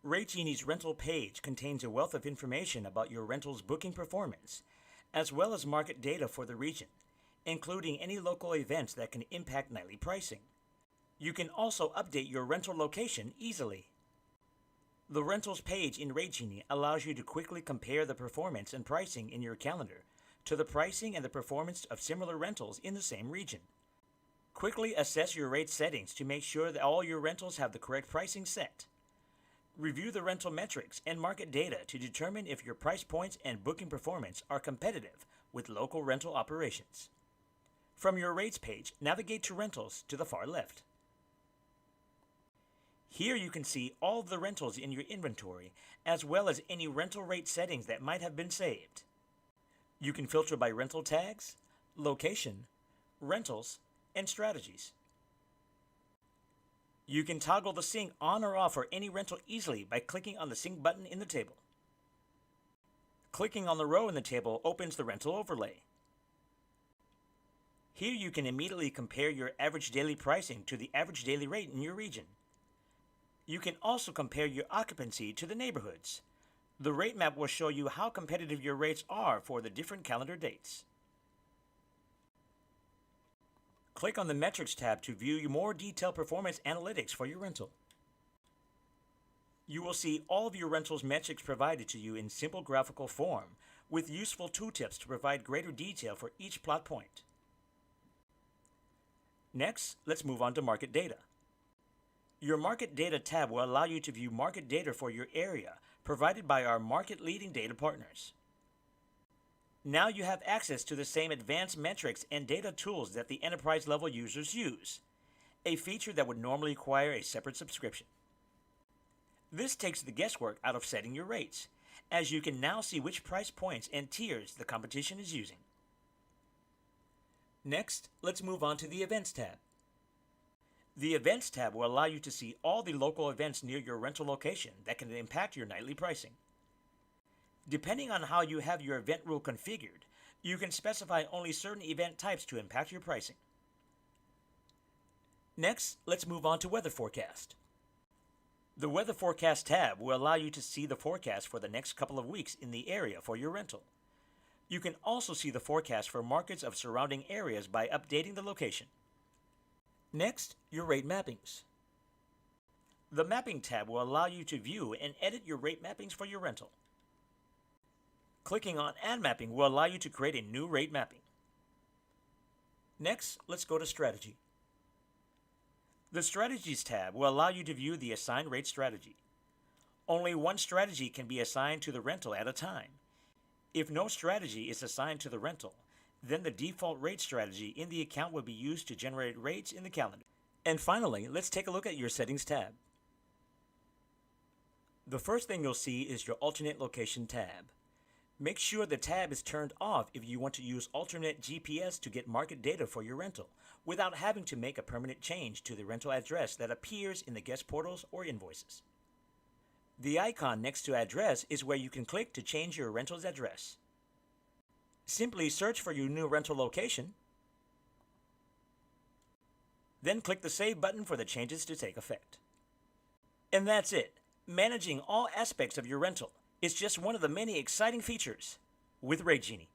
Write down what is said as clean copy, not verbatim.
Rategenie's rental page contains a wealth of information about your rental's booking performance, as well as market data for the region, including any local events that can impact nightly pricing. You can also update your rental location easily. The Rentals page in Rategenie allows you to quickly compare the performance and pricing in your calendar to the pricing and the performance of similar rentals in the same region. Quickly assess your rate settings to make sure that all your rentals have the correct pricing set. Review the rental metrics and market data to determine if your price points and booking performance are competitive with local rental operations. From your rates page, navigate to Rentals to the far left. Here you can see all of the rentals in your inventory, as well as any rental rate settings that might have been saved. You can filter by rental tags, location, rentals, and strategies. You can toggle the sync on or off for any rental easily by clicking on the sync button in the table. Clicking on the row in the table opens the rental overlay. Here you can immediately compare your average daily pricing to the average daily rate in your region. You can also compare your occupancy to the neighborhoods. The rate map will show you how competitive your rates are for the different calendar dates. Click on the Metrics tab to view your more detailed performance analytics for your rental. You will see all of your rental's metrics provided to you in simple graphical form, with useful tooltips to provide greater detail for each plot point. Next, let's move on to market data. Your Market Data tab will allow you to view market data for your area, provided by our market-leading data partners. Now you have access to the same advanced metrics and data tools that the enterprise-level users use, a feature that would normally require a separate subscription. This takes the guesswork out of setting your rates, as you can now see which price points and tiers the competition is using. Next, let's move on to the Events tab. The Events tab will allow you to see all the local events near your rental location that can impact your nightly pricing. Depending on how you have your event rule configured, you can specify only certain event types to impact your pricing. Next, let's move on to Weather Forecast. The Weather Forecast tab will allow you to see the forecast for the next couple of weeks in the area for your rental. You can also see the forecast for markets of surrounding areas by updating the location. Next, your rate mappings. The Mapping tab will allow you to view and edit your rate mappings for your rental. Clicking on Add Mapping will allow you to create a new rate mapping. Next, let's go to Strategy. The Strategies tab will allow you to view the assigned rate strategy. Only one strategy can be assigned to the rental at a time. If no strategy is assigned to the rental, then the default rate strategy in the account will be used to generate rates in the calendar. And finally, let's take a look at your Settings tab. The first thing you'll see is your Alternate Location tab. Make sure the tab is turned off if you want to use alternate GPS to get market data for your rental, without having to make a permanent change to the rental address that appears in the guest portals or invoices. The icon next to Address is where you can click to change your rental's address. Simply search for your new rental location, then click the Save button for the changes to take effect. And that's it. Managing all aspects of your rental is just one of the many exciting features with Rategenie.